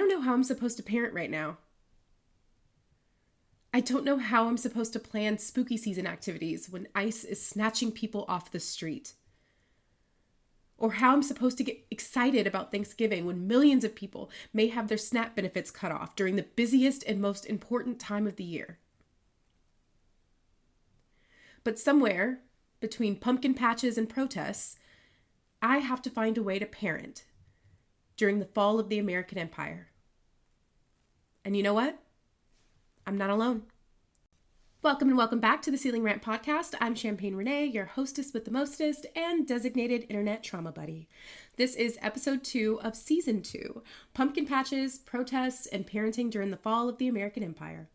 don't know how I'm supposed to parent right now. I don't know how I'm supposed to plan spooky season activities when ICE is snatching people off the street. Or how I'm supposed to get excited about Thanksgiving when millions of people may have their SNAP benefits cut off during the busiest and most important time of the year. But somewhere between pumpkin patches and protests, I have to find a way to parent during the fall of the American Empire. And you know what? I'm not alone. Welcome and welcome back to the Ceiling Rant Podcast. I'm Champagne Renee, your hostess with the mostest and designated internet trauma buddy. This is episode 2 of season 2, Pumpkin Patches, Protests, and Parenting During the Fall of the American Empire.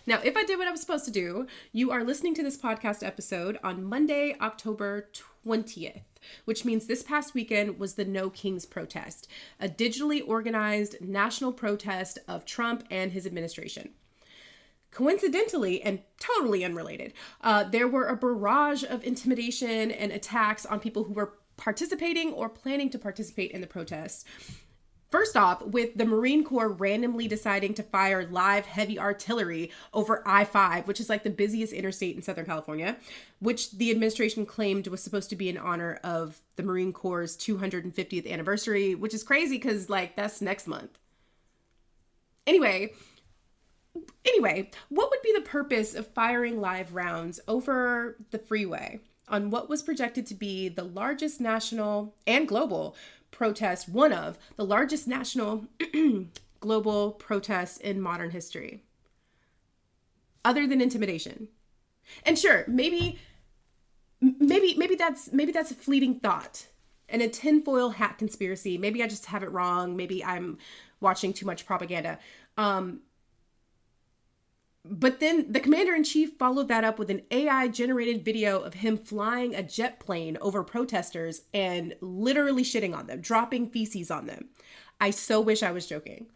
Now, if I did what I was supposed to do, you are listening to this podcast episode on Monday, October 20th, which means this past weekend was the No Kings protest, a digitally organized national protest of Trump and his administration. Coincidentally, and totally unrelated, there were a barrage of intimidation and attacks on people who were participating or planning to participate in the protests. First off, with the Marine Corps randomly deciding to fire live heavy artillery over I-5, which is like the busiest interstate in Southern California, which the administration claimed was supposed to be in honor of the Marine Corps' 250th anniversary, which is crazy because that's next month. Anyway, what would be the purpose of firing live rounds over the freeway on what was projected to be the largest national and global protest, one of the largest national global protests in modern history, other than intimidation? And sure, maybe that's a fleeting thought and a tinfoil hat conspiracy. Maybe I just have it wrong. Maybe I'm watching too much propaganda. But then the commander-in-chief followed that up with an AI-generated video of him flying a jet plane over protesters and literally shitting on them, dropping feces on them. I so wish I was joking.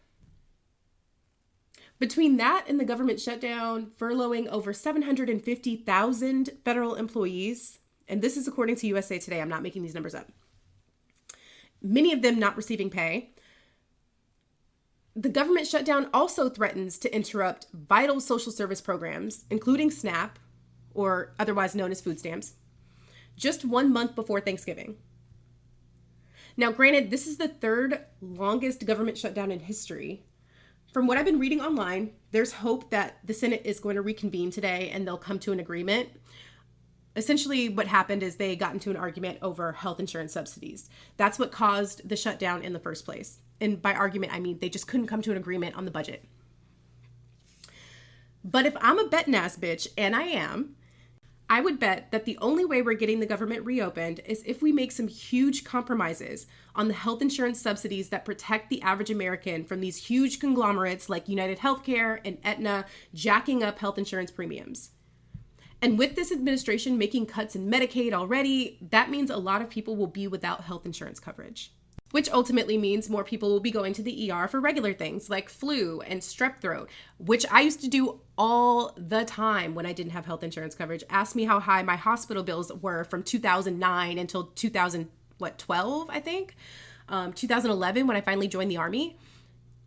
Between that and the government shutdown, furloughing over 750,000 federal employees, and this is according to USA Today, I'm not making these numbers up, many of them not receiving pay. The government shutdown also threatens to interrupt vital social service programs, including SNAP, or otherwise known as food stamps, just 1 month before Thanksgiving. Now, granted, this is the third longest government shutdown in history. From what I've been reading online, there's hope that the Senate is going to reconvene today and they'll come to an agreement. Essentially, what happened is they got into an argument over health insurance subsidies. That's what caused the shutdown in the first place. And by argument, I mean they just couldn't come to an agreement on the budget. But if I'm a betting ass bitch, and I am, I would bet that the only way we're getting the government reopened is if we make some huge compromises on the health insurance subsidies that protect the average American from these huge conglomerates like United Healthcare and Aetna jacking up health insurance premiums. And with this administration making cuts in Medicaid already, that means a lot of people will be without health insurance coverage, which ultimately means more people will be going to the ER for regular things like flu and strep throat, which I used to do all the time when I didn't have health insurance coverage. Ask me how high my hospital bills were from 2009 until 2012, I think. 2011, when I finally joined the Army.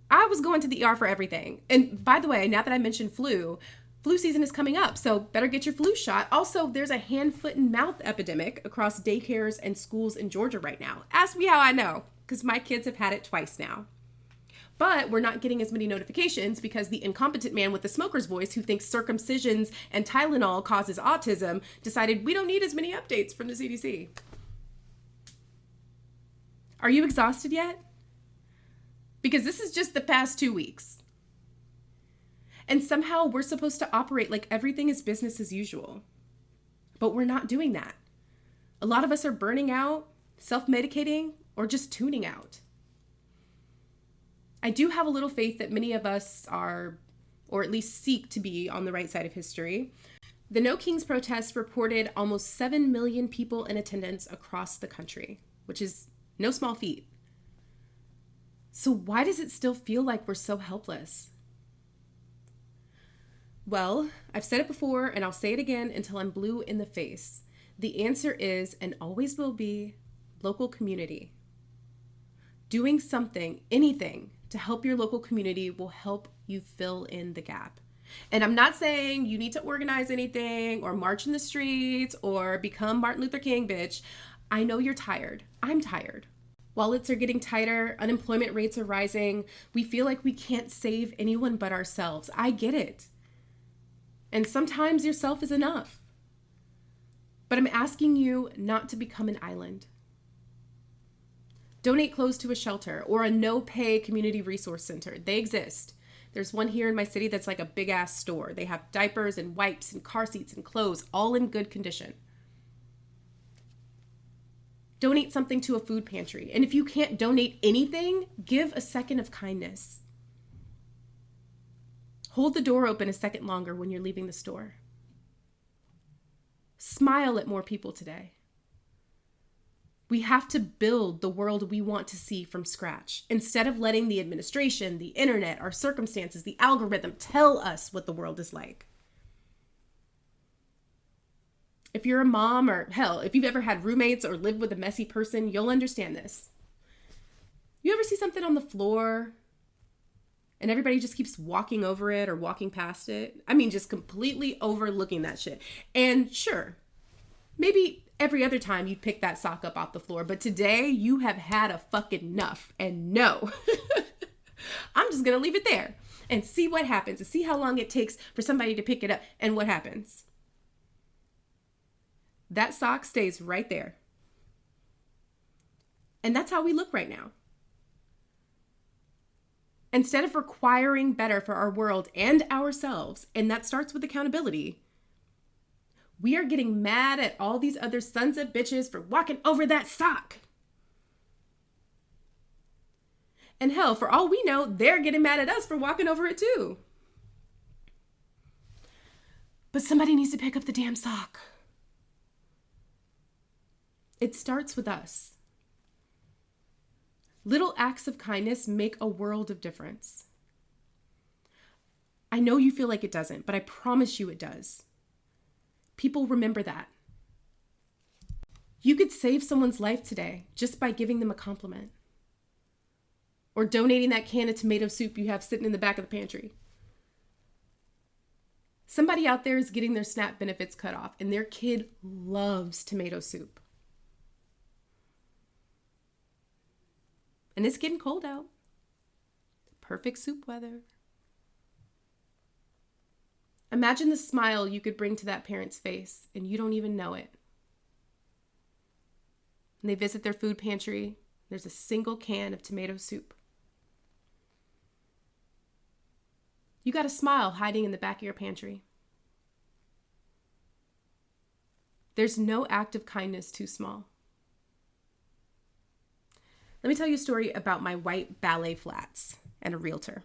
I was going to the ER for everything. And by the way, now that I mentioned flu season is coming up, so better get your flu shot. Also, there's a hand, foot, and mouth epidemic across daycares and schools in Georgia right now. Ask me how I know, because my kids have had it twice now. But we're not getting as many notifications because the incompetent man with the smoker's voice who thinks circumcisions and Tylenol causes autism decided we don't need as many updates from the CDC. Are you exhausted yet? Because this is just the past 2 weeks. And somehow we're supposed to operate like everything is business as usual. But we're not doing that. A lot of us are burning out, self-medicating, or just tuning out. I do have a little faith that many of us are, or at least seek to be, on the right side of history. The No Kings protests reported almost 7 million people in attendance across the country, which is no small feat. So why does it still feel like we're so helpless? Well, I've said it before and I'll say it again until I'm blue in the face. The answer is, and always will be, local community. Doing something, anything, to help your local community will help you fill in the gap. And I'm not saying you need to organize anything or march in the streets or become Martin Luther King, bitch. I know you're tired. I'm tired. Wallets are getting tighter. Unemployment rates are rising. We feel like we can't save anyone but ourselves. I get it. And sometimes yourself is enough. But I'm asking you not to become an island. Donate clothes to a shelter or a no-pay community resource center. They exist. There's one here in my city that's like a big ass store. They have diapers and wipes and car seats and clothes, all in good condition. Donate something to a food pantry. And if you can't donate anything, give a second of kindness. Hold the door open a second longer when you're leaving the store. Smile at more people today. We have to build the world we want to see from scratch instead of letting the administration, the internet, our circumstances, the algorithm tell us what the world is like. If you're a mom, or hell, if you've ever had roommates or lived with a messy person, you'll understand this. You ever see something on the floor and everybody just keeps walking over it or walking past it? I mean, just completely overlooking that shit. And sure, maybe every other time you'd pick that sock up off the floor, but today you have had a fucking enough. And no, I'm just gonna leave it there and see what happens and see how long it takes for somebody to pick it up. And what happens? That sock stays right there. And that's how we look right now. Instead of requiring better for our world and ourselves, and that starts with accountability, we are getting mad at all these other sons of bitches for walking over that sock. And hell, for all we know, they're getting mad at us for walking over it too. But somebody needs to pick up the damn sock. It starts with us. Little acts of kindness make a world of difference. I know you feel like it doesn't, but I promise you it does. People remember that. You could save someone's life today just by giving them a compliment. Or donating that can of tomato soup you have sitting in the back of the pantry. Somebody out there is getting their SNAP benefits cut off and their kid loves tomato soup. And it's getting cold out. Perfect soup weather. Imagine the smile you could bring to that parent's face and you don't even know it. And they visit their food pantry. There's a single can of tomato soup. You got a smile hiding in the back of your pantry. There's no act of kindness too small. Let me tell you a story about my white ballet flats and a realtor.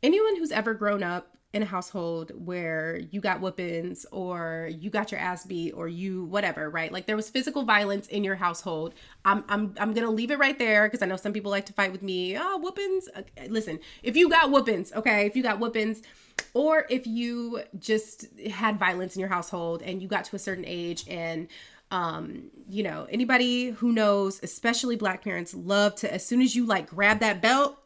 Anyone who's ever grown up in a household where you got whoopings or you got your ass beat or you whatever, right? Like there was physical violence in your household. I'm gonna leave it right there because I know some people like to fight with me. Oh, whoopings. Okay, listen, if you got whoopings, okay, if you got whoopings, or if you just had violence in your household and you got to a certain age and anybody who knows, especially Black parents, love to, as soon as you like grab that belt,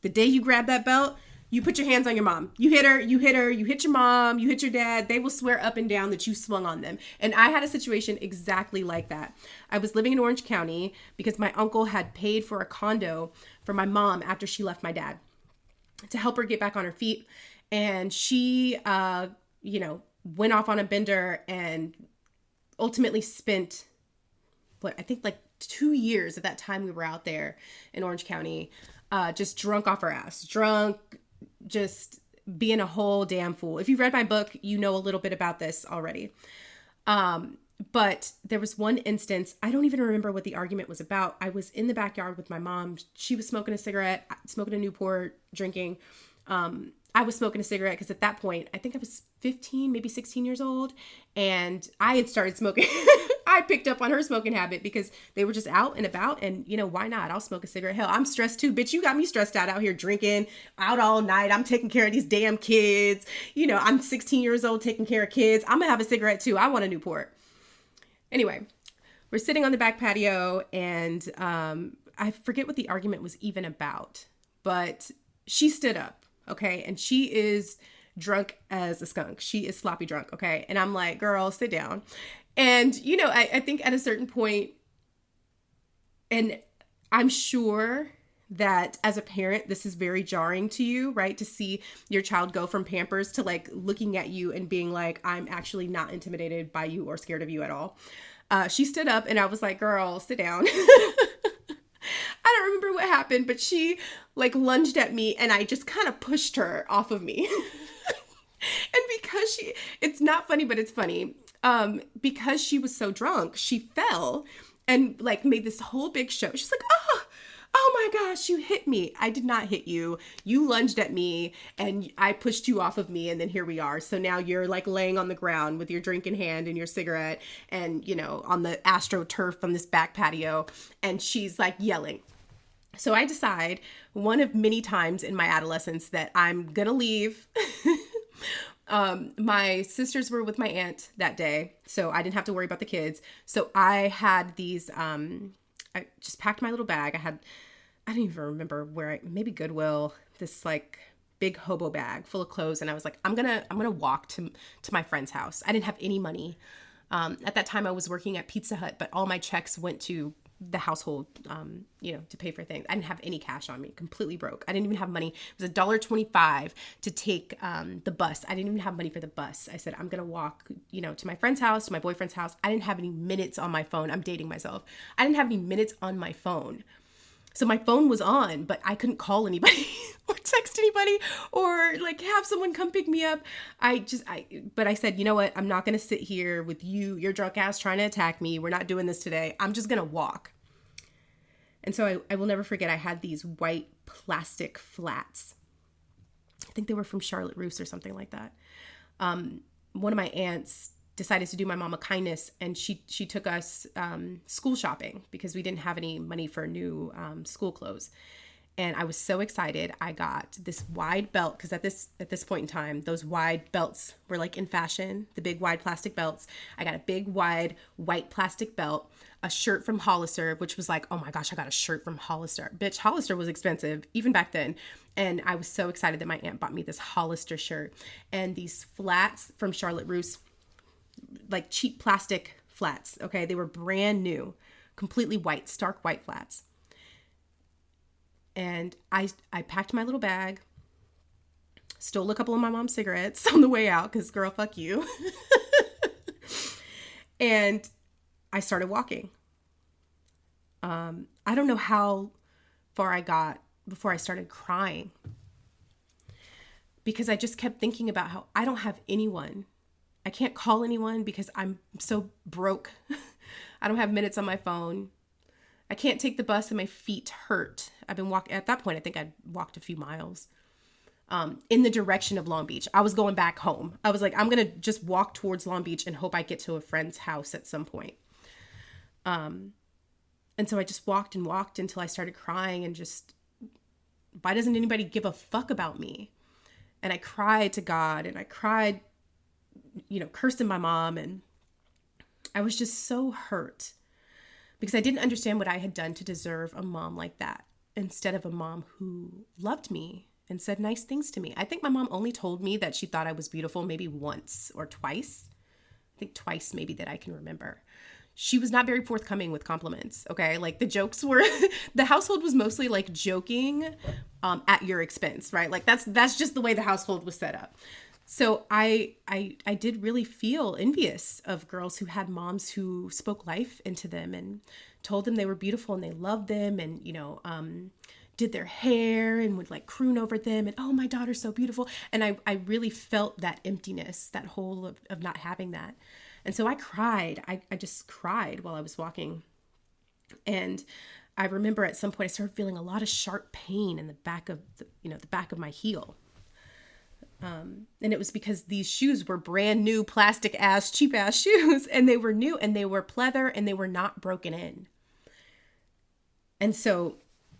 the day you grab that belt, you put your hands on your mom. You hit her, you hit your mom, you hit your dad. They will swear up and down that you swung on them. And I had a situation exactly like that. I was living in Orange County because my uncle had paid for a condo for my mom after she left my dad to help her get back on her feet. And she, went off on a bender and ultimately spent, I think like 2 years at that time we were out there in Orange County, just drunk off her ass, just being a whole damn fool. If you've read my book, you know a little bit about this already. But there was one instance, I don't even remember what the argument was about. I was in the backyard with my mom. She was smoking a cigarette, smoking a Newport, drinking. I was smoking a cigarette because at that point, I think I was 15, maybe 16 years old. And I had started smoking. I picked up on her smoking habit because they were just out and about. And, why not? I'll smoke a cigarette. Hell, I'm stressed too. Bitch, you got me stressed out here drinking, out all night. I'm taking care of these damn kids. I'm 16 years old taking care of kids. I'm going to have a cigarette too. I want a Newport. Anyway, we're sitting on the back patio and I forget what the argument was even about. but she stood up, okay? And she is drunk as a skunk. She is sloppy drunk, okay? And I'm like, girl, sit down. And, you know, I think at a certain point, and I'm sure that as a parent, this is very jarring to you, right? To see your child go from Pampers to like looking at you and being like, I'm actually not intimidated by you or scared of you at all. She stood up and I was like, girl, sit down. I don't remember what happened, but she like lunged at me and I just kind of pushed her off of me. And because it's not funny, but it's funny. Because she was so drunk, she fell and like made this whole big show. She's like, oh my gosh, you hit me. I did not hit you. You lunged at me and I pushed you off of me. And then here we are. So now you're like laying on the ground with your drink in hand and your cigarette and, you know, on the AstroTurf from this back patio. And she's like yelling. So I decide one of many times in my adolescence that I'm going to leave. My sisters were with my aunt that day, so I didn't have to worry about the kids. So I had these, I just packed my little bag. I don't even remember where maybe Goodwill, this like big hobo bag full of clothes. And I was like, I'm going to walk to my friend's house. I didn't have any money. At that time I was working at Pizza Hut, but all my checks went to the household, you know, to pay for things. I didn't have any cash on me, completely broke. I didn't even have money. It was $1.25 to take the bus. I didn't even have money for the bus. I said, I'm going to walk, you know, to my friend's house, to my boyfriend's house. I didn't have any minutes on my phone. I'm dating myself. I didn't have any minutes on my phone. So my phone was on, but I couldn't call anybody or text anybody or like have someone come pick me up. But I said, you know what? I'm not going to sit here with you, your drunk ass trying to attack me. We're not doing this today. I'm just going to walk. And so I will never forget, I had these white plastic flats. I think they were from Charlotte Russe or something like that. One of my aunts decided to do my mom a kindness, and she took us school shopping because we didn't have any money for new school clothes. And I was so excited. I got this wide belt because at this point in time, those wide belts were like in fashion, the big wide plastic belts. I got a big wide white plastic belt, a shirt from Hollister, which was like, oh my gosh, I got a shirt from Hollister. Bitch, Hollister was expensive even back then. And I was so excited that my aunt bought me this Hollister shirt and these flats from Charlotte Russe, like cheap plastic flats. Okay. They were brand new, completely white, stark white flats. And I packed my little bag, stole a couple of my mom's cigarettes on the way out because girl, fuck you. And I started walking. I don't know how far I got before I started crying because I just kept thinking about how I don't have anyone. I can't call anyone because I'm so broke. I don't have minutes on my phone. I can't take the bus and my feet hurt. I've been walking, at that point, I think I'd walked a few miles in the direction of Long Beach. I was going back home. I was like, I'm going to just walk towards Long Beach and hope I get to a friend's house at some point. And so I just walked and walked until I started crying and just, why doesn't anybody give a fuck about me? And I cried to God and I cried, you know, cursing my mom. And I was just so hurt because I didn't understand what I had done to deserve a mom like that instead of a mom who loved me and said nice things to me. I think my mom only told me that she thought I was beautiful maybe once or twice. I think twice maybe that I can remember. She was not very forthcoming with compliments, okay? Like the jokes were, the household was mostly like joking at your expense, right? Like that's just the way the household was set up. So I did really feel envious of girls who had moms who spoke life into them and told them they were beautiful and they loved them and, you know, did their hair and would like croon over them and, oh, my daughter's so beautiful. And I really felt that emptiness, that hole of not having that. And so I cried. I just cried while I was walking. And I remember at some point I started feeling a lot of sharp pain in the back of the back of my heel. And it was because these shoes were brand new plastic ass, cheap ass shoes, and they were new and they were pleather and they were not broken in. And so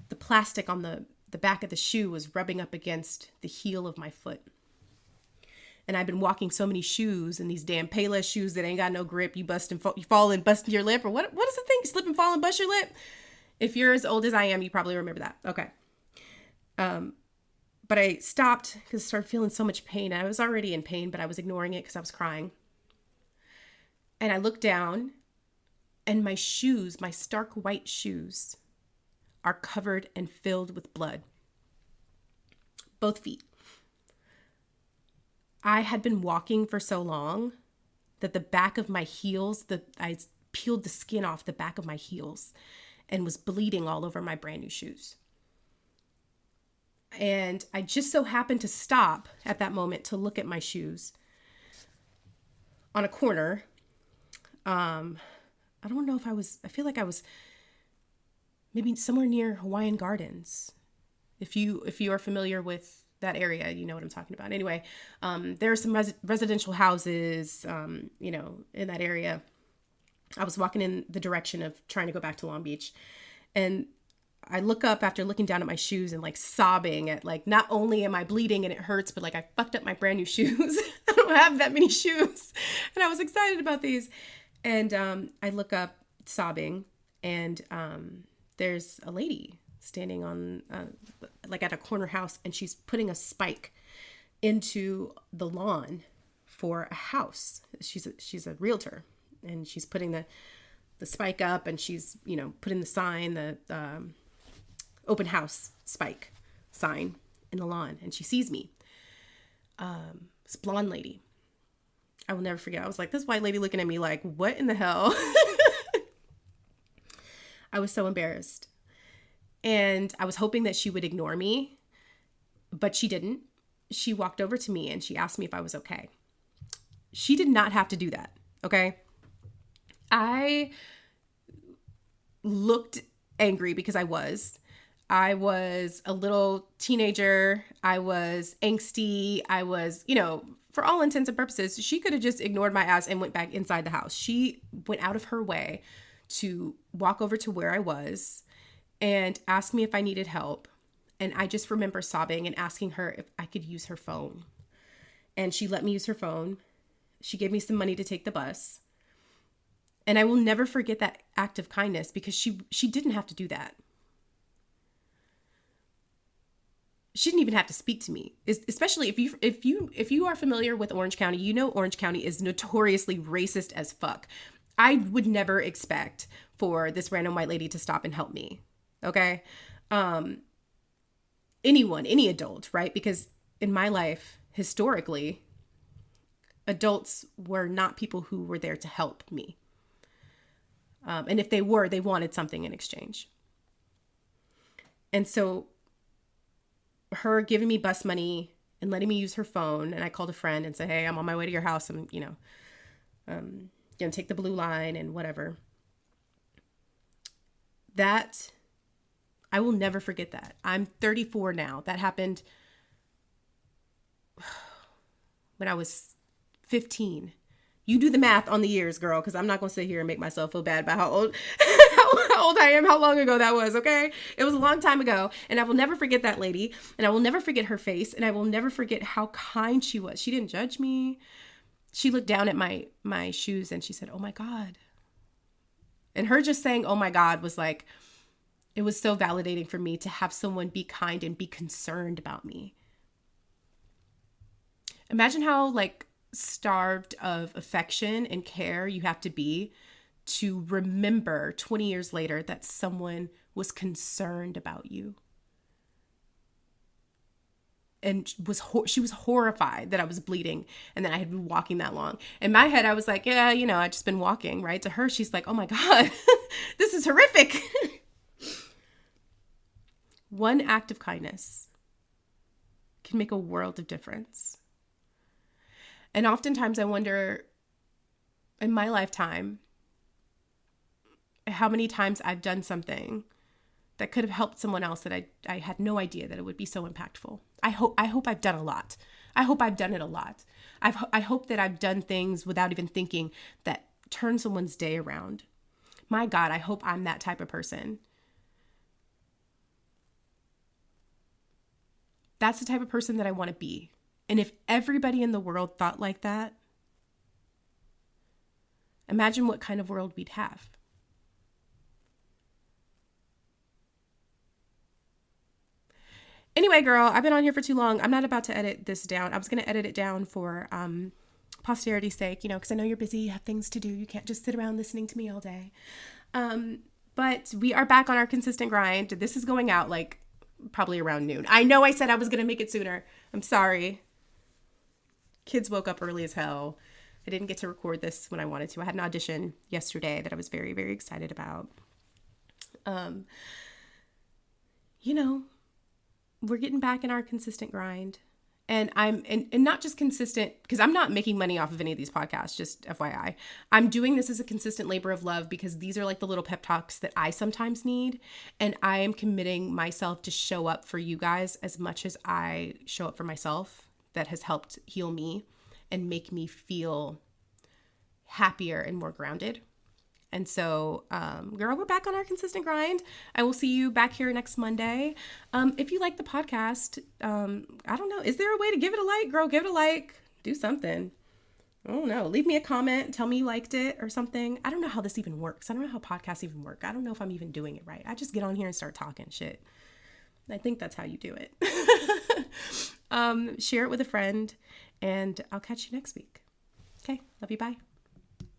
the plastic on the back of the shoe was rubbing up against the heel of my foot. And I've been walking so many shoes and these damn Payless shoes that ain't got no grip. You fall and bust your lip, or what is the thing? Slip and fall and bust your lip. If you're as old as I am, you probably remember that. Okay. But I stopped because I started feeling so much pain. I was already in pain, but I was ignoring it because I was crying. And I looked down, and my shoes, my stark white shoes, are covered and filled with blood. Both feet. I had been walking for so long that the back of my heels, I peeled the skin off the back of my heels and was bleeding all over my brand new shoes. And I just so happened to stop at that moment to look at my shoes on a corner. I don't know if I feel like I was maybe somewhere near Hawaiian Gardens. If you are familiar with that area, you know what I'm talking about. Anyway, there are some residential houses, in that area. I was walking in the direction of trying to go back to Long Beach, and I look up after looking down at my shoes and like sobbing at like, not only am I bleeding and it hurts, but like I fucked up my brand new shoes. I don't have that many shoes. And I was excited about these. And I look up sobbing, and there's a lady standing on like at a corner house, and she's putting a spike into the lawn for a house. She's a realtor, and she's putting the spike up, and she's, putting the sign, the open house spike sign in the lawn, and she sees me. This blonde lady. I will never forget. I was like, this white lady looking at me like, what in the hell? I was so embarrassed. And I was hoping that she would ignore me, but she didn't. She walked over to me and she asked me if I was okay. She did not have to do that, okay? I looked angry because I was a little teenager. I was angsty. I was, for all intents and purposes, she could have just ignored my ass and went back inside the house. She went out of her way to walk over to where I was and ask me if I needed help. And I just remember sobbing and asking her if I could use her phone. And she let me use her phone. She gave me some money to take the bus. And I will never forget that act of kindness because she didn't have to do that. She didn't even have to speak to me. Especially if you are familiar with Orange County, you know Orange County is notoriously racist as fuck. I would never expect for this random white lady to stop and help me. Okay? Anyone, any adult, right? Because in my life, historically, adults were not people who were there to help me. And if they were, they wanted something in exchange. And so her giving me bus money and letting me use her phone, and I called a friend and said, hey, I'm on my way to your house. I'm, gonna take the blue line and whatever. That, I will never forget that. I'm 34 now. That happened when I was 15. You do the math on the years, girl, because I'm not going to sit here and make myself feel bad about how old I am, how long ago that was, okay? It was a long time ago, and I will never forget that lady, and I will never forget her face, and I will never forget how kind she was. She didn't judge me. She looked down at my shoes, and she said, oh my God. And her just saying, oh my God, was like, it was so validating for me to have someone be kind and be concerned about me. Imagine how, starved of affection and care you have to be to remember 20 years later that someone was concerned about you. And she was horrified that I was bleeding and that I had been walking that long. In my head, I was like, yeah, I just been walking, right? To her, she's like, oh my God, this is horrific. One act of kindness can make a world of difference. And oftentimes I wonder in my lifetime how many times I've done something that could have helped someone else that I had no idea that it would be so impactful. I hope I've done a lot. I hope I've done it a lot. I hope that I've done things without even thinking that turn someone's day around. My God, I hope I'm that type of person. That's the type of person that I want to be. And if everybody in the world thought like that, imagine what kind of world we'd have. Anyway, girl, I've been on here for too long. I'm not about to edit this down. I was going to edit it down for posterity's sake, because I know you're busy, you have things to do. You can't just sit around listening to me all day. But we are back on our consistent grind. This is going out like probably around noon. I know I said I was going to make it sooner. I'm sorry. Kids woke up early as hell. I didn't get to record this when I wanted to. I had an audition yesterday that I was very, very excited about. We're getting back in our consistent grind. And I'm not just consistent because I'm not making money off of any of these podcasts, just FYI. I'm doing this as a consistent labor of love because these are like the little pep talks that I sometimes need. And I am committing myself to show up for you guys as much as I show up for myself. That has helped heal me and make me feel happier and more grounded. And so, girl, we're back on our consistent grind. I will see you back here next Monday. If you like the podcast, I don't know. Is there a way to give it a like? Girl, give it a like. Do something. I don't know. Leave me a comment. Tell me you liked it or something. I don't know how this even works. I don't know how podcasts even work. I don't know if I'm even doing it right. I just get on here and start talking shit. I think that's how you do it. Share it with a friend, and I'll catch you next week. Okay. Love you. Bye.